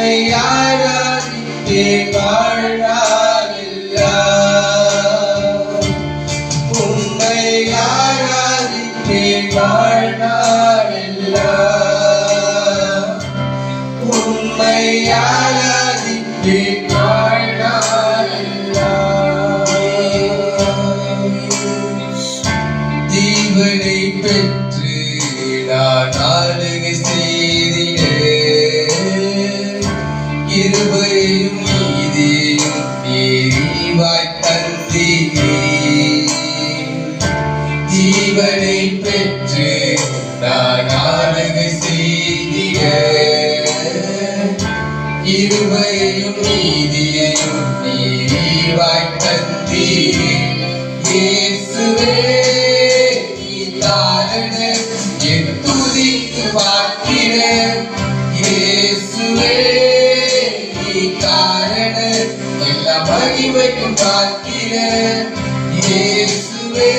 உம்மை ஆராதித்தே வாழ்நாளெல்லாம் உம்மை ஆராதித்தே வாழ்நாளெல்லாம் உம்மை ஆராதித்தே ஜீவனை பெற்று நான் ஆளுகை செய்திட கிருபையும் நீதியும் நீரிவாய் தந்தீரே ஜீவனை பெற்று நான் ஆளுகை செய்திட கிருபையும் நீதியும் நீரிவாய் தந்தீரே இயேசுவே என் துதிக்கு பார்க்கிற இயேசுவே நீ காரண எல்லா மகிமைக்கும் பார்க்கிற இயேசுவே